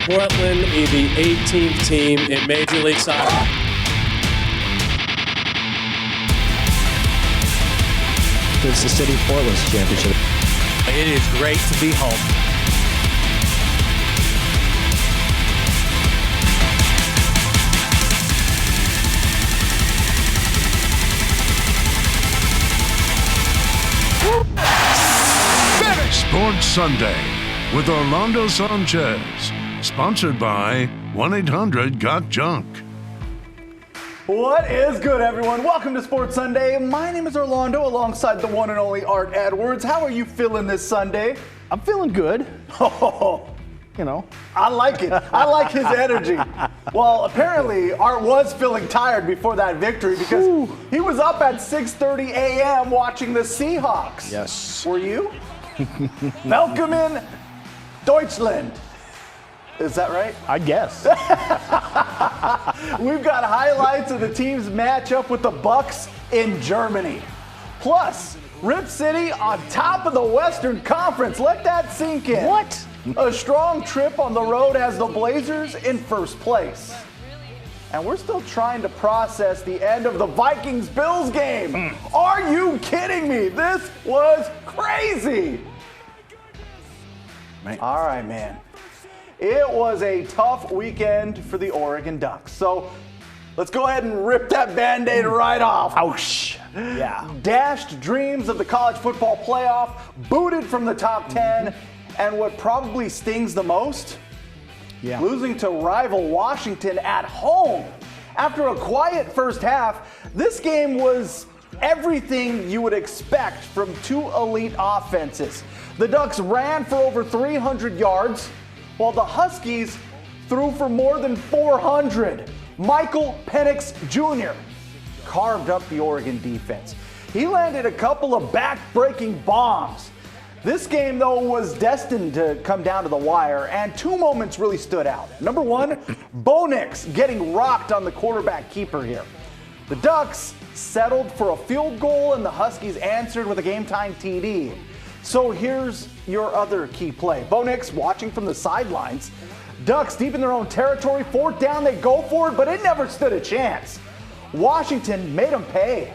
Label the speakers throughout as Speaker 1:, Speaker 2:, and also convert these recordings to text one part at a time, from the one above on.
Speaker 1: Portland be the 18th team in Major League Soccer.
Speaker 2: It's the City of Portland's championship.
Speaker 3: It is great to be home.
Speaker 4: Sports Sunday with Orlando Sanchez, sponsored by 1-800-GOT-JUNK.
Speaker 5: What is good, everyone? Welcome to Sports Sunday. My name is Orlando, alongside the one and only Art Edwards. How are you feeling this Sunday?
Speaker 2: I'm feeling good.
Speaker 5: Oh,
Speaker 2: You know,
Speaker 5: I like it. I like his energy. Well, apparently, Art was feeling tired before that victory because he was up at 6:30 a.m. watching the Seahawks.
Speaker 2: Yes.
Speaker 5: Were you? Welcome in Deutschland. Is that right?
Speaker 2: I guess.
Speaker 5: We've got highlights of the team's matchup with the Bucks in Germany. Plus, Rip City on top of the Western Conference. Let that sink in.
Speaker 2: What?
Speaker 5: A strong trip on the road has the Blazers in first place. And we're still trying to process the end of the Vikings-Bills game. Are you kidding me? This was crazy.
Speaker 2: Man.
Speaker 5: All right, man. It was a tough weekend for the Oregon Ducks. So let's go ahead and rip that Band-Aid right off.
Speaker 2: Ouch. Yeah.
Speaker 5: Dashed dreams of the college football playoff, booted from the top 10, and what probably stings the most?
Speaker 2: Yeah.
Speaker 5: Losing to rival Washington at home. After a quiet first half, this game was everything you would expect from two elite offenses. The Ducks ran for over 300 yards, while the Huskies threw for more than 400. Michael Penix Jr. carved up the Oregon defense. He landed a couple of back-breaking bombs. This game, though, was destined to come down to the wire, and two moments really stood out. Number one, Bo Nix getting rocked on the quarterback keeper here. The Ducks settled for a field goal, and the Huskies answered with a game-time TD. So here's your other key play. Bo Nix watching from the sidelines. Ducks deep in their own territory, fourth down, they go for it, but it never stood a chance. Washington made them pay.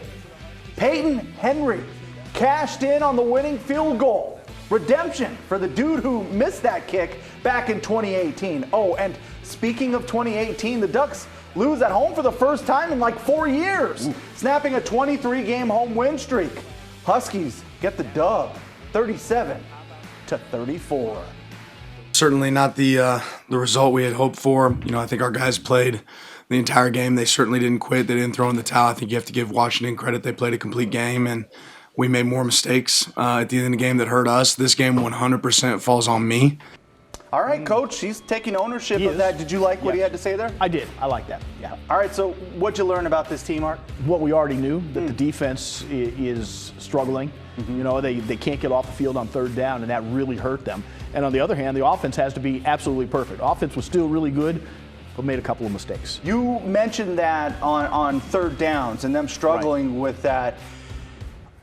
Speaker 5: Peyton Henry cashed in on the winning field goal. Redemption for the dude who missed that kick back in 2018. Oh, and speaking of 2018, the Ducks lose at home for the first time in like 4 years, snapping a 23-game home win streak. Huskies get the dub, 37-34.
Speaker 6: Certainly not the result we had hoped for. You know, I think our guys played the entire game. They certainly didn't quit. They didn't throw in the towel. I think you have to give Washington credit. They played a complete game, and we made more mistakes at the end of the game that hurt us. This game 100% falls on me.
Speaker 5: All right, Coach, he's taking ownership of that. Did you like what he had to say there?
Speaker 2: I did. I like that. Yeah.
Speaker 5: All right, so what'd you learn about this team, Art?
Speaker 2: What we already knew, that the defense is struggling. You know, they can't get off the field on third down, and that really hurt them. And on the other hand, the offense has to be absolutely perfect. Offense was still really good, but made a couple of mistakes.
Speaker 5: You mentioned that on third downs and them struggling with that.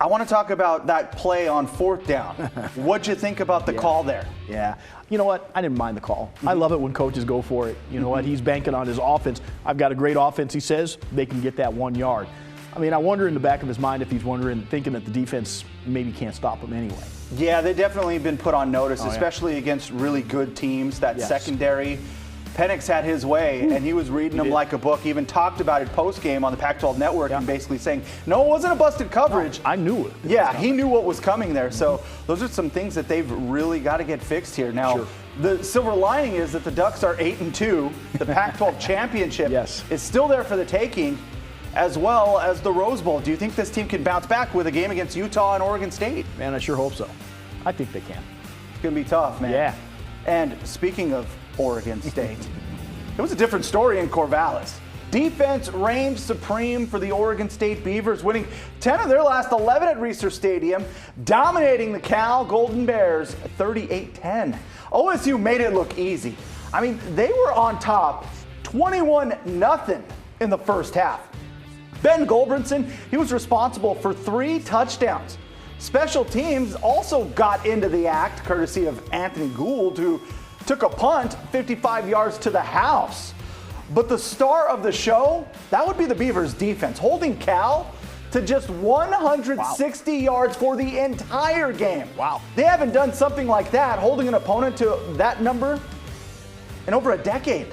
Speaker 5: I want to talk about that play on fourth down. What'd you think about the call there?
Speaker 2: Yeah. You know what? I didn't mind the call. I love it when coaches go for it. You know what? He's banking on his offense. I've got a great offense, he says. They can get that 1 yard. I mean, I wonder in the back of his mind if he's thinking that the defense maybe can't stop him anyway.
Speaker 5: Yeah, they've definitely been put on notice, especially against really good teams. That secondary. Penix had his way, and he was reading them like a book. He even talked about it post-game on the Pac-12 Network and basically saying, no, it wasn't a busted coverage.
Speaker 2: No, I knew it.
Speaker 5: Yeah, he knew what was coming there. So those are some things that they've really got to get fixed here. Now, the silver lining is that the Ducks are 8-2. The Pac-12 championship is still there for the taking, as well as the Rose Bowl. Do you think this team can bounce back with a game against Utah and Oregon State?
Speaker 2: Man, I sure hope so. I think they can.
Speaker 5: It's going to be tough, man.
Speaker 2: Yeah.
Speaker 5: And speaking of Oregon State, it was a different story in Corvallis. Defense reigned supreme for the Oregon State Beavers, winning 10 of their last 11 at Reser Stadium, dominating the Cal Golden Bears 38-10. OSU made it look easy. I mean, they were on top 21-0 in the first half. Ben Goldbrinson, he was responsible for 3 touchdowns. Special teams also got into the act, courtesy of Anthony Gould, who took a punt 55 yards to the house. But the star of the show, that would be the Beavers defense, holding Cal to just 160 yards for the entire game.
Speaker 2: Wow.
Speaker 5: They haven't done something like that, holding an opponent to that number in over a decade.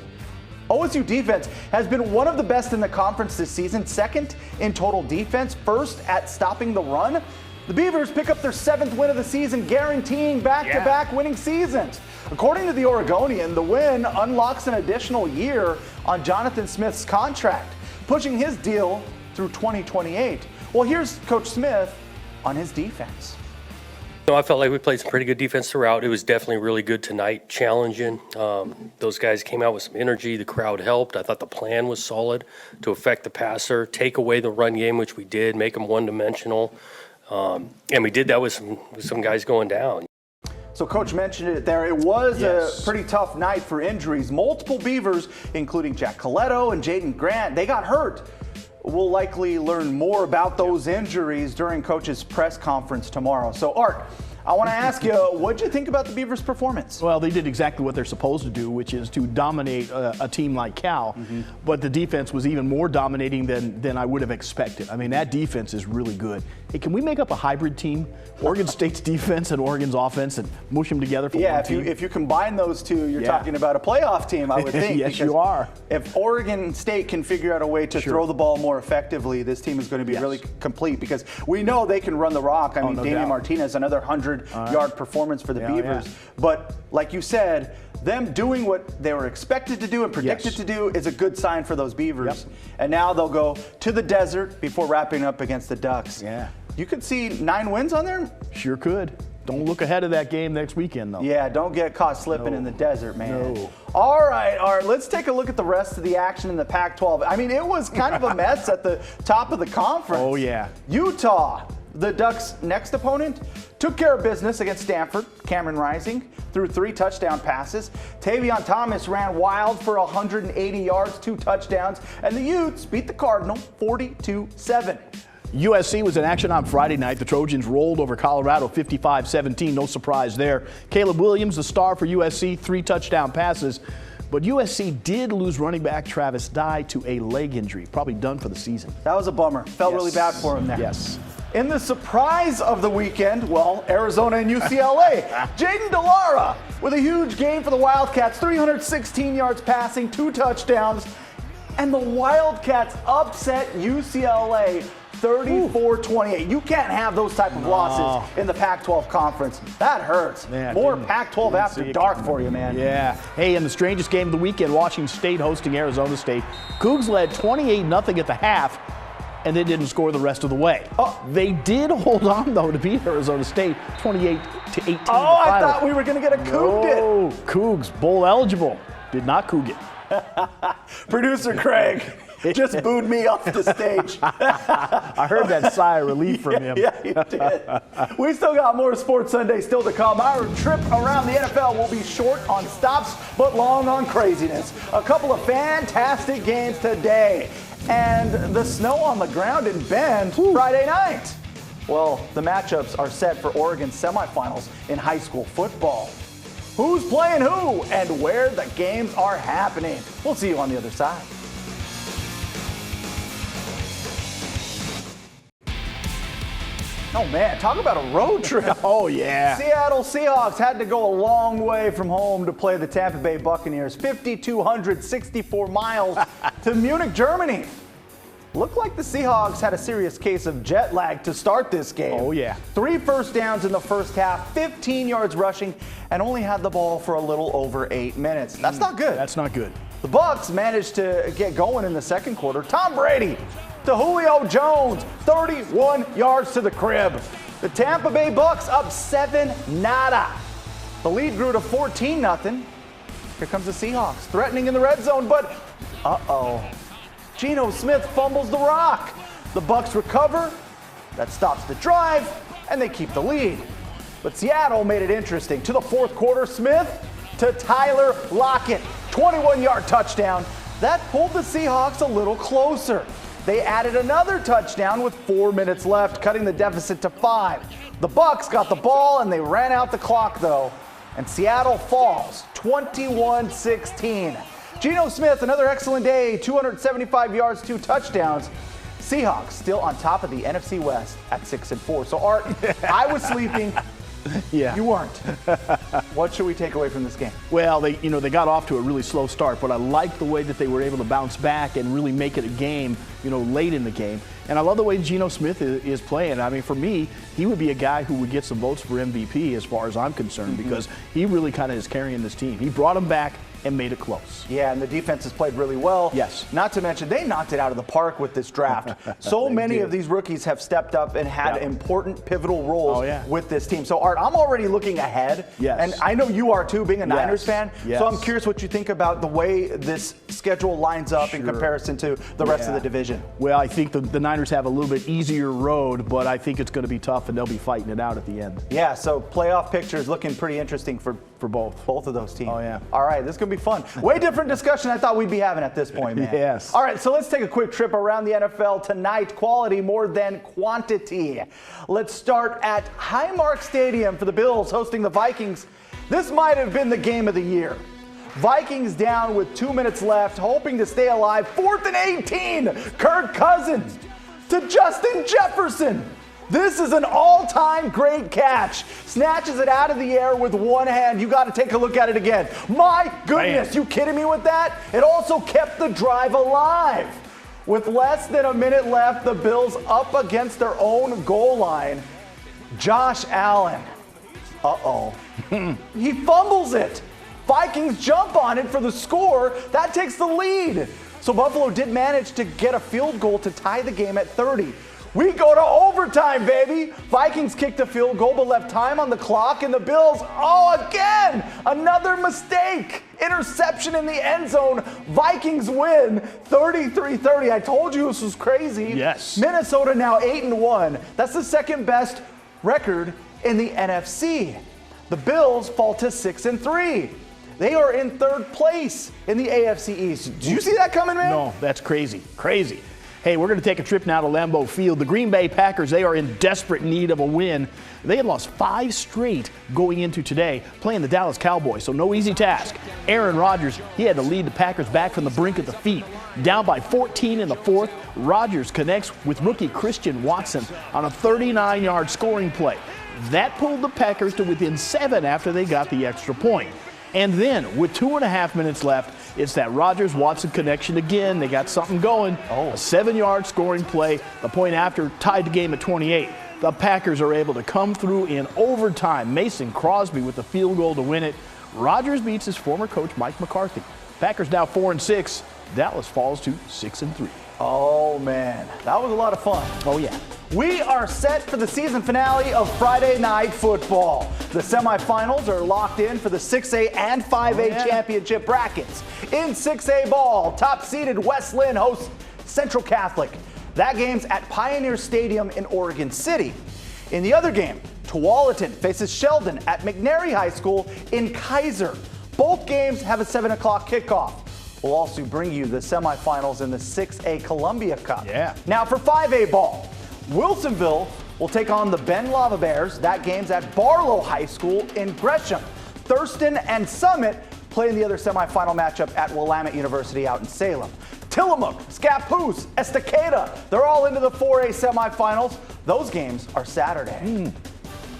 Speaker 5: OSU defense has been one of the best in the conference this season, second in total defense, first at stopping the run. The Beavers pick up their 7th win of the season, guaranteeing back-to-back winning seasons. According to the Oregonian, the win unlocks an additional year on Jonathan Smith's contract, pushing his deal through 2028. Well, here's Coach Smith on his defense.
Speaker 7: I felt like we played some pretty good defense throughout. It was definitely really good tonight, challenging. Those guys came out with some energy. The crowd helped. I thought the plan was solid to affect the passer, take away the run game, which we did, make them one-dimensional. And we did that with some guys going down.
Speaker 5: So Coach mentioned it there. It was a pretty tough night for injuries. Multiple Beavers, including Jack Coletto and Jaden Grant, they got hurt. We'll likely learn more about those injuries during Coach's press conference tomorrow. So, Art, I want to ask you, what'd you think about the Beavers' performance?
Speaker 2: Well, they did exactly what they're supposed to do, which is to dominate a team like Cal. But the defense was even more dominating than I would have expected. I mean, that defense is really good. Hey, can we make up a hybrid team? Oregon State's defense and Oregon's offense and mush them together for one team?
Speaker 5: If you combine those two, you're talking about a playoff team, I would think.
Speaker 2: Yes, you are.
Speaker 5: If Oregon State can figure out a way to throw the ball more effectively, this team is going to be really complete because we know they can run the rock. I mean, Damian Martinez, another 100-yard performance for the Beavers. But like you said, them doing what they were expected to do and predicted to do is a good sign for those Beavers. And now they'll go to the desert before wrapping up against the Ducks.
Speaker 2: Yeah.
Speaker 5: You could see 9 wins on there?
Speaker 2: Sure could. Don't look ahead of that game next weekend, though.
Speaker 5: Yeah, don't get caught slipping in the desert, man.
Speaker 2: No.
Speaker 5: All right, let's take a look at the rest of the action in the Pac-12. I mean, it was kind of a mess at the top of the conference.
Speaker 2: Oh, yeah.
Speaker 5: Utah, the Ducks' next opponent, took care of business against Stanford. Cameron Rising threw 3 touchdown passes. Tavion Thomas ran wild for 180 yards, 2 touchdowns. And the Utes beat the Cardinal 42-7.
Speaker 2: USC was in action on Friday night. The Trojans rolled over Colorado 55-17. No surprise there. Caleb Williams, the star for USC, 3 touchdown passes. But USC did lose running back Travis Dye to a leg injury. Probably done for the season.
Speaker 5: That was a bummer. Felt really bad for him there.
Speaker 2: Yes.
Speaker 5: In the surprise of the weekend, well, Arizona and UCLA. Jaden DeLara with a huge game for the Wildcats. 316 yards passing, 2 touchdowns. And the Wildcats upset UCLA 34-28. You can't have those type of losses in the Pac-12 conference. That hurts.
Speaker 2: Yeah,
Speaker 5: more Pac-12 after dark for you, man.
Speaker 2: Yeah. Hey, in the strangest game of the weekend, Washington State hosting Arizona State. Cougs led 28-0 at the half, and they didn't score the rest of the way. They did hold on, though, to beat Arizona State 28-18.
Speaker 5: Oh, I thought we were going to get a Coug it.
Speaker 2: Oh, Cougs, bowl eligible. Did not Coug it.
Speaker 5: Producer Craig just booed me off the stage.
Speaker 2: I heard that sigh of relief from him.
Speaker 5: Yeah, you did. We still got more Sports Sunday still to come. Our trip around the NFL will be short on stops, but long on craziness. A couple of fantastic games today. And the snow on the ground in Bend Friday night. Well, the matchups are set for Oregon's semifinals in high school football. Who's playing who and where the games are happening. We'll see you on the other side. Oh man, talk about a road trip.
Speaker 2: Oh yeah.
Speaker 5: Seattle Seahawks had to go a long way from home to play the Tampa Bay Buccaneers. 5,264 miles to Munich, Germany. Looked like the Seahawks had a serious case of jet lag to start this game.
Speaker 2: Oh, yeah.
Speaker 5: 3 first downs in the first half, 15 yards rushing, and only had the ball for a little over 8 minutes. That's not good.
Speaker 2: That's not good.
Speaker 5: The Bucs managed to get going in the second quarter. Tom Brady to Julio Jones, 31 yards to the crib. The Tampa Bay Bucs up 7-0. The lead grew to 14-0. Here comes the Seahawks, threatening in the red zone, but Geno Smith fumbles the rock. The Bucs recover. That stops the drive, and they keep the lead. But Seattle made it interesting. To the fourth quarter, Smith to Tyler Lockett. 21-yard touchdown. That pulled the Seahawks a little closer. They added another touchdown with 4 minutes left, cutting the deficit to 5. The Bucs got the ball, and they ran out the clock, though. and Seattle falls 21-16. Geno Smith, another excellent day, 275 yards, 2 touchdowns. Seahawks still on top of the NFC West at 6-4. So Art, I was sleeping.
Speaker 2: Yeah.
Speaker 5: You weren't. What should we take away from this game?
Speaker 2: Well, they got off to a really slow start, but I like the way that they were able to bounce back and really make it a game, late in the game. And I love the way Geno Smith is playing. I mean, for me, he would be a guy who would get some votes for MVP as far as I'm concerned, because he really kind of is carrying this team. He brought them back and made it close.
Speaker 5: Yeah, and the defense has played really well.
Speaker 2: Yes.
Speaker 5: Not to mention, they knocked it out of the park with this draft. So many of these rookies have stepped up and had important, pivotal roles with this team. So, Art, I'm already looking ahead.
Speaker 2: Yes.
Speaker 5: And I know you are too, being a Niners fan.
Speaker 2: Yes.
Speaker 5: So I'm curious what you think about the way this schedule lines up in comparison to the rest of the division.
Speaker 2: Well, I think the Niners have a little bit easier road, but I think it's going to be tough, and they'll be fighting it out at the end.
Speaker 5: Yeah, so playoff picture is looking pretty interesting for both of those teams.
Speaker 2: Oh, yeah.
Speaker 5: All right, this is going to be fun. Way different discussion I thought we'd be having at this point, man.
Speaker 2: Yes.
Speaker 5: All right, so let's take a quick trip around the NFL tonight. Quality more than quantity. Let's start at Highmark Stadium for the Bills hosting the Vikings. This might have been the game of the year. Vikings down with 2 minutes left, hoping to stay alive. 4th and 18. Kirk Cousins to Justin Jefferson. This is an all-time great catch. Snatches it out of the air with one hand. You got to take a look at it again. My goodness, you kidding me with that? It also kept the drive alive. With less than a minute left, the Bills up against their own goal line. Josh Allen. He fumbles it. Vikings jump on it for the score. That takes the lead. So Buffalo did manage to get a field goal to tie the game at 30. We go to overtime, baby. Vikings kicked a field goal but left time on the clock, and the Bills, again, another mistake. Interception in the end zone. Vikings win 33-30. I told you this was crazy.
Speaker 2: Yes.
Speaker 5: Minnesota now 8-1. That's the second best record in the NFC. The Bills fall to 6-3. They are in third place in the AFC East. Did you see that coming, man?
Speaker 2: No, that's crazy. Crazy. Hey, we're going to take a trip now to Lambeau Field. The Green Bay Packers, they are in desperate need of a win. They had lost 5 straight going into today, playing the Dallas Cowboys, so no easy task. Aaron Rodgers, he had to lead the Packers back from the brink of defeat. Down by 14 in the fourth, Rodgers connects with rookie Christian Watson on a 39-yard scoring play. That pulled the Packers to within 7 after they got the extra point. And then, with 2.5 minutes left, it's that Rodgers-Watson connection again. They got something going. A 7-yard scoring play. The point after tied the game at 28. The Packers are able to come through in overtime. Mason Crosby with the field goal to win it. Rodgers beats his former coach, Mike McCarthy. Packers now 4-6. Dallas falls to 6-3.
Speaker 5: Oh, man. That was a lot of fun.
Speaker 2: Oh, yeah.
Speaker 5: We are set for the season finale of Friday Night Football. The semifinals are locked in for the 6A and 5A championship brackets. In 6A ball, top-seeded West Lynn hosts Central Catholic. That game's at Pioneer Stadium in Oregon City. In the other game, Tualatin faces Sheldon at McNary High School in Kaiser. Both games have a 7 o'clock kickoff. We'll also bring you the semifinals in the 6A Columbia Cup.
Speaker 2: Yeah.
Speaker 5: Now for 5A ball, Wilsonville will take on the Ben Lava Bears. That game's at Barlow High School in Gresham. Thurston and Summit play in the other semifinal matchup at Willamette University out in Salem. Tillamook, Scappoose, Estacada, they're all into the 4A semifinals. Those games are Saturday.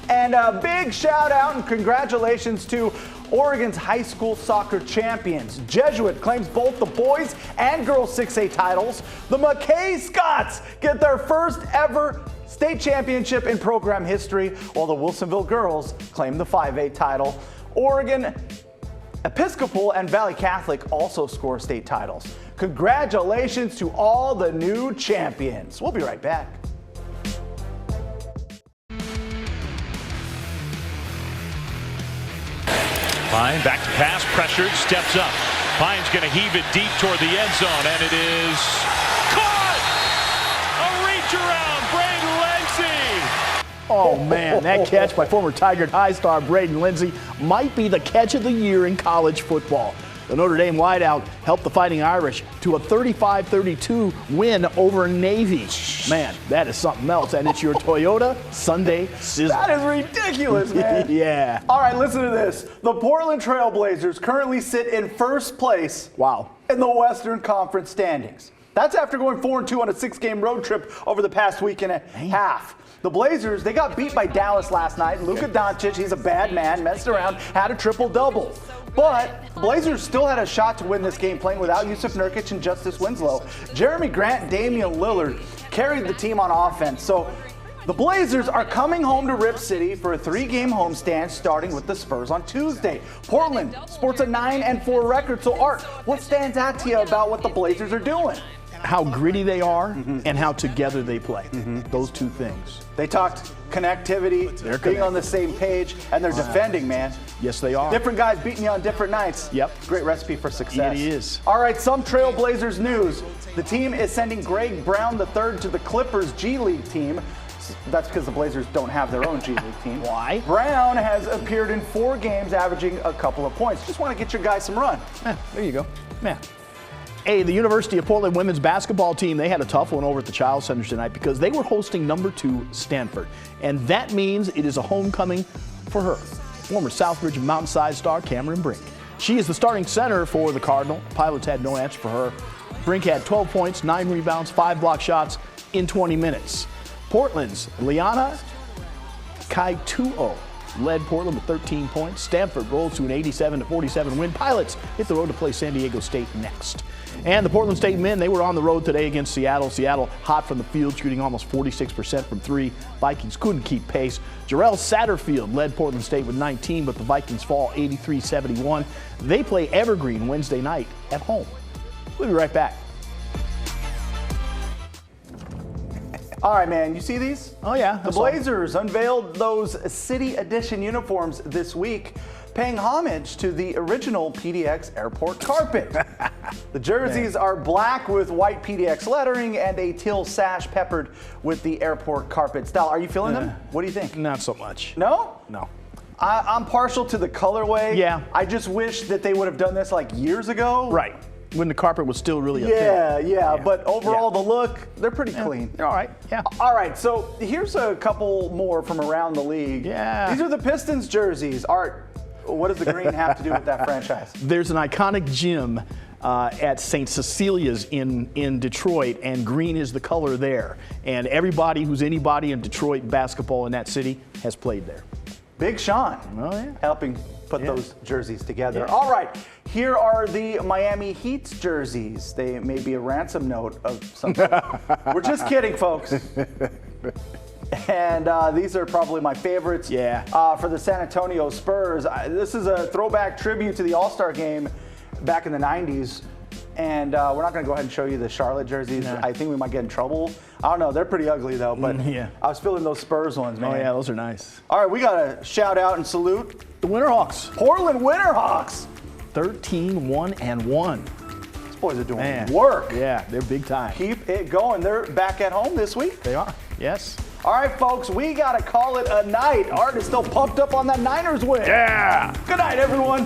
Speaker 5: And a big shout out and congratulations to Oregon's high school soccer champions. Jesuit claims both the boys and girls 6A titles. The McKay Scots get their first ever state championship in program history, while the Wilsonville girls claim the 5A title. Oregon Episcopal and Valley Catholic also score state titles. Congratulations to all the new champions. We'll be right back.
Speaker 8: Pine back to pass, pressured, steps up. Pine's going to heave it deep toward the end zone, and it is caught! A reach around, Braden Lindsey!
Speaker 2: Oh, man, that catch by former Tiger High star Braden Lindsey might be the catch of the year in college football. The Notre Dame wideout helped the Fighting Irish to a 35-32 win over Navy. Man, that is something else, and it's your Toyota Sunday Sizzle.
Speaker 5: That is ridiculous, man.
Speaker 2: Yeah.
Speaker 5: All right, listen to this. The Portland Trail Blazers currently sit in first place
Speaker 2: Wow.
Speaker 5: in the Western Conference standings. That's after going 4-2 on a 6-game road trip over the past week and a half. The Blazers, they got beat by Dallas last night. Luka Doncic, he's a bad man, messed around, had a triple-double. But the Blazers still had a shot to win this game playing without Yusuf Nurkic and Justice Winslow. Jeremy Grant and Damian Lillard carried the team on offense. So the Blazers are coming home to Rip City for a 3-game homestand starting with the Spurs on Tuesday. Portland sports a 9-4 record. So Art, what stands out to you about what the Blazers are doing?
Speaker 2: How gritty they are and how together they play. Those two things.
Speaker 5: They talked connectivity, being on the same page, and they're defending, man.
Speaker 2: Yes, they are.
Speaker 5: Different guys beating you on different nights.
Speaker 2: Yep.
Speaker 5: Great recipe for success.
Speaker 2: It is.
Speaker 5: All right, some Trailblazers news. The team is sending Greg Brown III to the Clippers G League team. That's because the Blazers don't have their own G League team.
Speaker 2: Why?
Speaker 5: Brown has appeared in 4 games, averaging a couple of points. Just want to get your guys some run.
Speaker 2: There you go. Yeah. Hey, the University of Portland women's basketball team, they had a tough one over at the Child Center tonight because they were hosting number 2 Stanford. And that means it is a homecoming for her, former Southbridge Mountainside star Cameron Brink. She is the starting center for the Cardinal. Pilots had no answer for her. Brink had 12 points, 9 rebounds, 5 block shots in 20 minutes. Portland's Liana Kaitu'o led Portland with 13 points. Stanford rolls to an 87-47 win. Pilots hit the road to play San Diego State next. And the Portland State men, they were on the road today against Seattle. Seattle hot from the field, shooting almost 46% from 3. Vikings couldn't keep pace. Jarrell Satterfield led Portland State with 19, but the Vikings fall 83-71. They play Evergreen Wednesday night at home. We'll be right back.
Speaker 5: All right, man, you see these?
Speaker 2: Oh, yeah.
Speaker 5: The Blazers unveiled those City Edition uniforms this week, paying homage to the original PDX airport carpet. The jerseys are black with white PDX lettering and a teal sash peppered with the airport carpet style. Are you feeling them? What do you think?
Speaker 2: Not so much.
Speaker 5: No?
Speaker 2: No.
Speaker 5: I'm partial to the colorway.
Speaker 2: Yeah.
Speaker 5: I just wish that they would have done this like years ago.
Speaker 2: Right. When the carpet was still really a thing.
Speaker 5: Yeah. But overall, the look, they're pretty clean.
Speaker 2: All right. Yeah.
Speaker 5: All right, so here's a couple more from around the league.
Speaker 2: Yeah.
Speaker 5: These are the Pistons jerseys. Art, what does the green have to do with that franchise?
Speaker 2: There's an iconic gym at St. Cecilia's in Detroit, and green is the color there. And everybody who's anybody in Detroit basketball in that city has played there.
Speaker 5: Big Sean helping put those jerseys together.
Speaker 2: Yeah.
Speaker 5: All right, here are the Miami Heat's jerseys. They may be a ransom note of some sort. We're just kidding, folks. And these are probably my favorites. For the San Antonio Spurs. This is a throwback tribute to the All-Star game back in the 90s. And we're not going to go ahead and show you the Charlotte jerseys. I think we might get in trouble. I don't know. They're pretty ugly, though. But I was feeling those Spurs ones, man.
Speaker 2: Oh, yeah, those are nice.
Speaker 5: All right, we got to shout out and salute
Speaker 2: the Winterhawks.
Speaker 5: Portland Winterhawks.
Speaker 2: 13-1-1.
Speaker 5: These boys are doing work.
Speaker 2: Yeah, they're big time.
Speaker 5: Keep it going. They're back at home this week.
Speaker 2: They are, yes.
Speaker 5: All right, folks, we got to call it a night. Art is still pumped up on that Niners win.
Speaker 2: Yeah.
Speaker 5: Good night, everyone.